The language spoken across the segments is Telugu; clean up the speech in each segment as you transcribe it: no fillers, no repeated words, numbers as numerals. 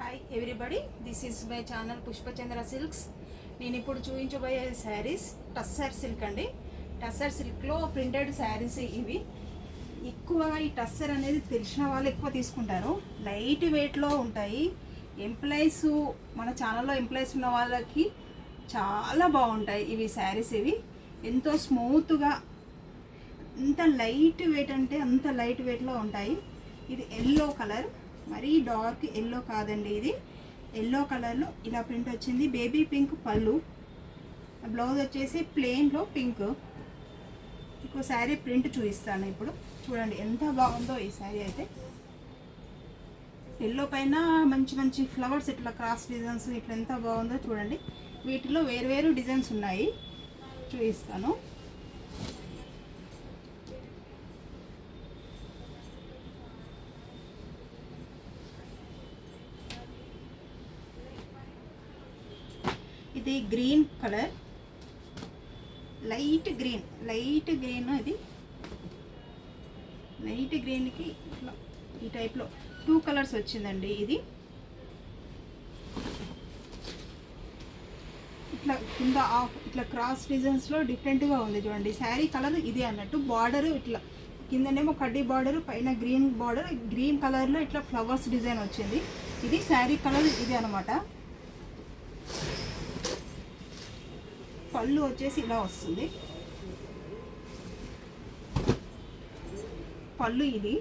Hi everybody, this is my channel Pushpachandra silks. నేను ఇప్పుడు చూపించబోయే శారీస్ టస్సర్ సిల్క్ అండి. టస్సర్ సిల్క్లో ప్రింటెడ్ శారీస్ ఇవి. ఎక్కువగా ఈ టస్సర్ అనేది తెలిసిన వాళ్ళు ఎక్కువ తీసుకుంటారు. లైట్ వెయిట్లో ఉంటాయి. ఎంప్లాయీస్ మన ఛానల్లో ఎంప్లాయీస్ ఉన్న వాళ్ళకి చాలా బాగుంటాయి ఇవి శారీస్. ఇవి ఎంతో స్మూత్గా, ఎంత లైట్ వెయిట్ అంటే అంత లైట్ వెయిట్లో ఉంటాయి. ఇది ఎల్లో కలర్, మరీ డార్క్ ఎల్లో కాదండి. ఇది ఎల్లో కలర్లో ఇలా ప్రింట్ వచ్చింది. బేబీ పింక్ పళ్ళు, బ్లౌజ్ వచ్చేసి ప్లెయిన్లో పింక్. ఇంకో శారీ ప్రింట్ చూపిస్తాను ఇప్పుడు. చూడండి ఎంత బాగుందో ఈ శారీ అయితే. ఎల్లో పైన మంచి మంచి ఫ్లవర్స్, ఇట్లా క్రాస్ డిజైన్స్, ఇట్లా ఎంత బాగుందో చూడండి. వీటిలో వేరు డిజైన్స్ ఉన్నాయి, చూపిస్తాను. ఇది గ్రీన్ కలర్, లైట్ గ్రీన్ ఇది లైట్ గ్రీన్కి ఇట్లా ఈ టైప్లో 2 కలర్స్ వచ్చిందండి. ఇది ఇట్లా కింద ఇట్లా క్రాస్ డిజైన్స్లో డిఫరెంట్గా ఉంది చూడండి. శారీ కలర్ ఇది అన్నట్టు. బార్డర్ ఇట్లా కిందనేమో కడ్డీ బార్డర్, పైన గ్రీన్ బార్డర్, గ్రీన్ కలర్లో ఇట్లా ఫ్లవర్స్ డిజైన్ వచ్చింది. ఇది శారీ కలర్ ఇది అనమాట. పళ్ళు వచ్చేసి ఇలా వస్తుంది. పళ్ళు ఇది.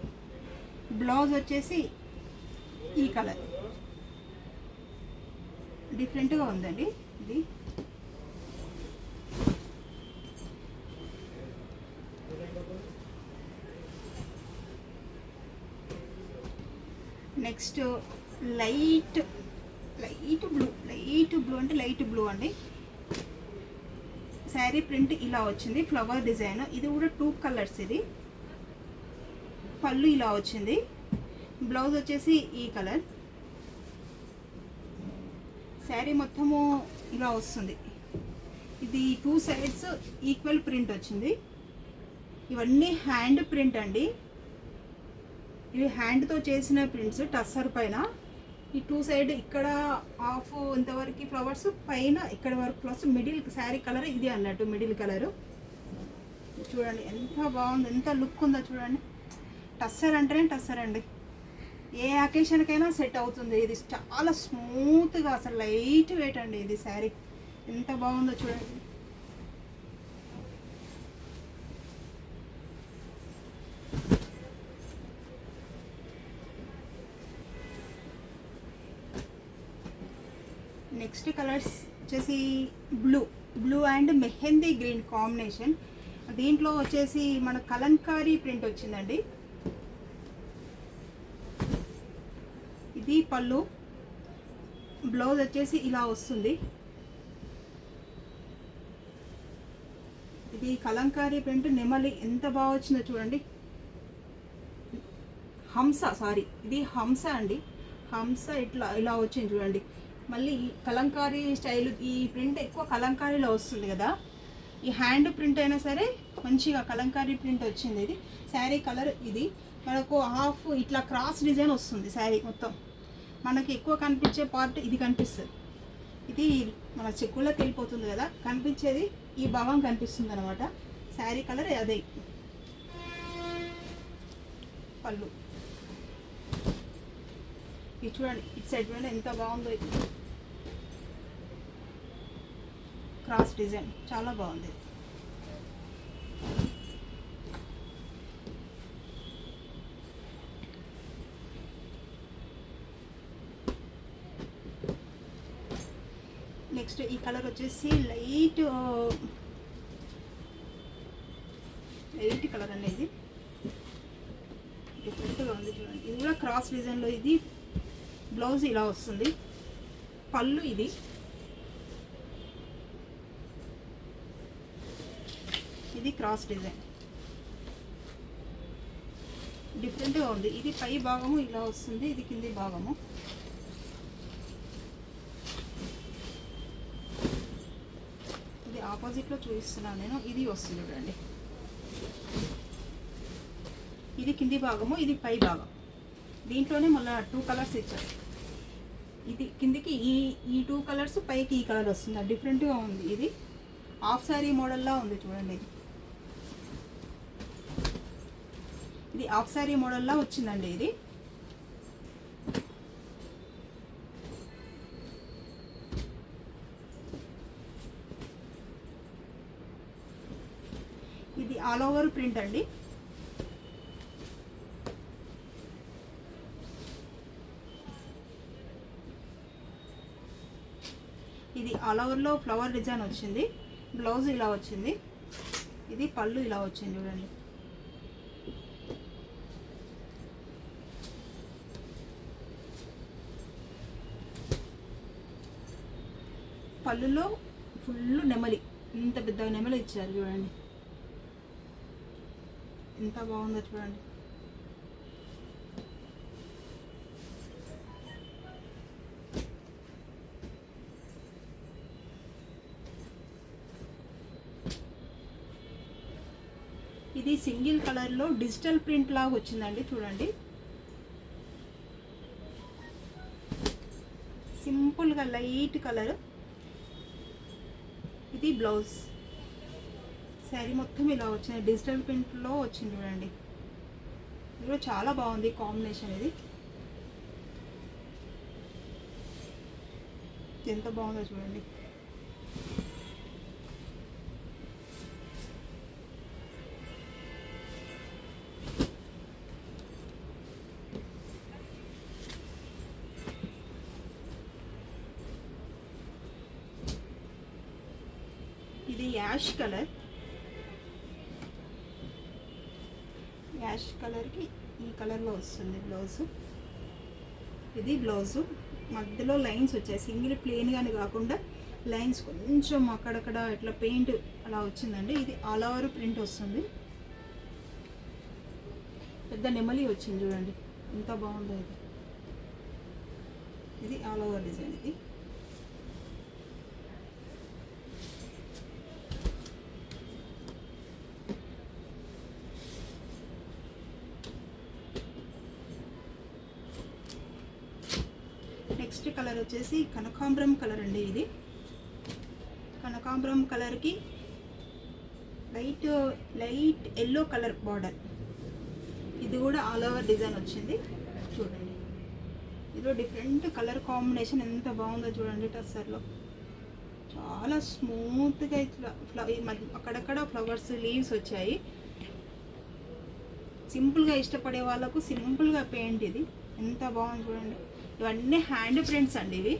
బ్లౌజ్ వచ్చేసి ఈ కలర్ డిఫరెంట్గా ఉందండి. ఇది నెక్స్ట్ లైట్ బ్లూ అంటే లైట్ బ్లూ అండి. శారీ ప్రింట్ ఇలా వచ్చింది, ఫ్లవర్ డిజైన్. ఇది కూడా 2 కలర్స్. ఇది పళ్ళు ఇలా వచ్చింది. బ్లౌజ్ వచ్చేసి ఈ కలర్. శారీ మొత్తము ఇలా వస్తుంది. ఇది 2 సైడ్స్ ఈక్వల్ ప్రింట్ వచ్చింది. ఇవన్నీ హ్యాండ్ ప్రింట్ అండి. ఇవి హ్యాండ్తో చేసిన ప్రింట్స్ టస్సర్ పైన. ఈ 2 సైడ్ ఇక్కడ హాఫ్ ఇంతవరకు ఫ్లవర్స్, పైన ఇక్కడ వరకు ఫ్లవర్స్. మిడిల్ శారీ కలర్ ఇది అన్నట్టు, మిడిల్ కలరు. చూడండి ఎంత బాగుంది, ఎంత లుక్ ఉందో చూడండి. టస్సర్ అంటేనే టస్సర్ అండి. ఏ అకేషన్కైనా సెట్ అవుతుంది. ఇది చాలా స్మూత్గా, అసలు లైట్ వెయిట్ అండి. ఇది శారీ ఎంత బాగుందో చూడండి. నెక్స్ట్ కలర్స్ వచ్చేసి blue and mehndi green combination. దీంట్లో వచ్చేసి మన కలంకారీ ప్రింట్ వచ్చిందండి. ఇది పళ్ళు, బ్లౌజ్ వచ్చేసి ఇలా వస్తుంది. ఇది కలంకారీ ప్రింట్ నెమలి ఎంత బాగా వచ్చిందో చూడండి. ఇది హంస అండి. హంస ఇలా వచ్చింది చూడండి. మళ్ళీ కలంకారీ స్టైల్, ఈ ప్రింట్ ఎక్కువ కలంకారీలో వస్తుంది కదా. ఈ హ్యాండ్ ప్రింట్ అయినా సరే మంచిగా కలంకారీ ప్రింట్ వచ్చింది. ఇది శారీ కలర్. ఇది మనకు హాఫ్ ఇట్లా క్రాస్ డిజైన్ వస్తుంది. శారీ మొత్తం మనకి ఎక్కువ కనిపించే పార్ట్ ఇది కనిపిస్తుంది. ఇది మన చెక్కుల్లోకి వెళ్ళిపోతుంది కదా, కనిపించేది ఈ భాగం కనిపిస్తుంది అనమాట. శారీ కలర్ అదే. పళ్ళు ఇది చూడండి, ఇటు సైడ్ చూడండి ఎంత బాగుందో. ఇది క్రాస్ డిజైన్ చాలా బాగుంది. నెక్స్ట్ ఈ కలర్ వచ్చేసి లైట్ కలర్ అనేది డిఫరెంట్గా ఉంది చూడండి. ఇది కూడా క్రాస్ డిజైన్లో. ఇది బ్లౌజ్ ఇలా వస్తుంది. పళ్ళు ఇది క్రాస్ డిజైన్ డిఫరెంట్గా ఉంది. ఇది పై భాగము ఇలా వస్తుంది, ఇది కింది భాగము. ఇది ఆపోజిట్లో చూపిస్తున్నాను నేను. ఇది వస్తుంది చూడండి. ఇది కింది భాగము, ఇది పై భాగం. దీంట్లోనే మళ్ళీ 2 కలర్స్ ఇచ్చారు. ఇది కిందికి ఈ 2 కలర్స్, పైకి ఈ కలర్ వస్తుంది, డిఫరెంట్గా ఉంది. ఇది హాఫ్ శారీ మోడల్లా ఉంది చూడండి. ఇది హాఫ్ శారీ మోడల్లా వచ్చిందండి. ఇది ఆల్ ఓవర్ ప్రింట్ అండి. ఇది ఆల్ ఓవర్లో ఫ్లవర్ డిజైన్ వచ్చింది. బ్లౌజ్ ఇలా వచ్చింది. ఇది పళ్ళు ఇలా వచ్చింది చూడండి. పళ్ళులో ఫుల్ నెమలి, ఇంత పెద్ద నెమలి ఇచ్చారు చూడండి. ఎంత బాగుందో చూడండి. ఇది సింగిల్ కలర్లో డిజిటల్ ప్రింట్ లాగా వచ్చిందండి చూడండి. సింపుల్గా లైట్ కలర్. ఇది బ్లౌజ్. శారీ మొత్తం ఇలా వచ్చింది, డిజిటల్ ప్రింట్లో వచ్చింది చూడండి. ఇది కూడా చాలా బాగుంది కాంబినేషన్. ఇది ఎంత బాగుందో చూడండి. ఇది యాష్ కలర్. యాష్ కలర్కి ఈ కలర్లో వస్తుంది బ్లౌజు. ఇది బ్లౌజు. మధ్యలో లైన్స్ వచ్చాయి, సింగిల్ ప్లెయిన్గానే కాకుండా లైన్స్ కొంచెం అక్కడక్కడ ఇట్లా పెయింట్ అలా వచ్చిందండి. ఇది ఆల్ ఓవర్ ప్రింట్ వస్తుంది. పెద్ద నెమలి వచ్చింది చూడండి, ఎంత బాగుందో. ఇది ఆల్ ఓవర్ డిజైన్. ఇది నెక్స్ట్ కలర్ వచ్చేసి కనకాంబరం కలర్ అండి. ఇది కనకాంబరం కలర్కి లైట్ ఎల్లో కలర్ బార్డర్. ఇది కూడా ఆల్ ఓవర్ డిజైన్ వచ్చింది చూడండి. ఇదిలో డిఫరెంట్ కలర్ కాంబినేషన్ ఎంత బాగుందో చూడండి. టస్సర్లో చాలా స్మూత్గా ఇట్లా అక్కడక్కడ ఫ్లవర్స్ లీవ్స్ వచ్చాయి. సింపుల్గా ఇష్టపడే వాళ్ళకు సింపుల్గా పెయింట్. ఇది ఎంత బాగుంది చూడండి. ఇవన్నీ హ్యాండ్ ప్రింట్స్ అండి. ఇవి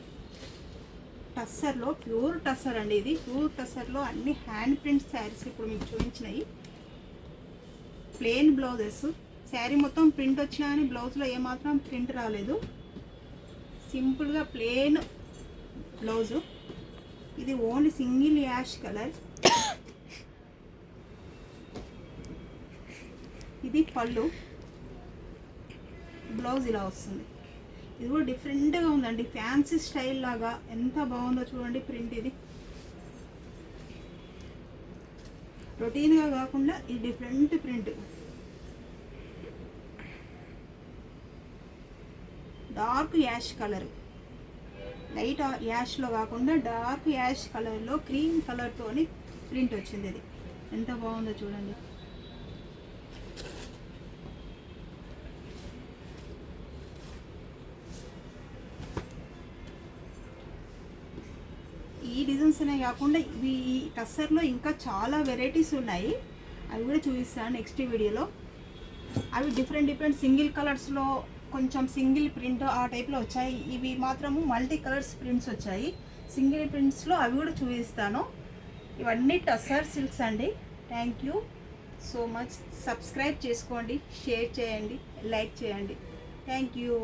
టస్సర్లో ప్యూర్ టస్సర్ అండి. ఇది ప్యూర్ టస్సర్లో అన్ని హ్యాండ్ ప్రింట్స్ శారీస్ ఇప్పుడు మీకు చూపించినాయి. Plain blouses. శారీ మొత్తం ప్రింట్ వచ్చినా కానీ బ్లౌజ్లో ఏమాత్రం ప్రింట్ రాలేదు. సింపుల్గా ప్లెయిన్ బ్లౌజు. ఇది ఓన్లీ సింగిల్ యాష్ కలర్. ఇది పళ్ళు. బ్లౌజ్ ఇలా వస్తుంది. ఇది కూడా డిఫరెంట్గా ఉందండి, ఫ్యాన్సీ స్టైల్ లాగా ఎంత బాగుందో చూడండి ప్రింట్. ఇది రొటీన్గా కాకుండా ఇది different print. Dark ash colour, light యాష్లో కాకుండా డార్క్ యాష్ కలర్లో క్రీమ్ కలర్తోని ప్రింట్ వచ్చింది. ఇది ఎంత బాగుందో చూడండి. ఈ డిజైన్స్ అనే కాకుండా ఇవి టస్సర్లో ఇంకా చాలా వెరైటీస్ ఉన్నాయి, అవి కూడా చూపిస్తాను నెక్స్ట్ వీడియోలో. అవి డిఫరెంట్ సింగిల్ కలర్స్లో కొంచెం సింగిల్ ప్రింట్ ఆ టైప్లో వచ్చాయి. ఇవి మాత్రము మల్టీ కలర్స్ ప్రింట్స్ వచ్చాయి సింగిల్ ప్రింట్స్లో, అవి కూడా చూపిస్తాను. ఇవన్నీ టస్సర్ సిల్క్స్ అండి. Thank you so much. Subscribe చేసుకోండి, షేర్ చేయండి, లైక్ చేయండి. Thank you.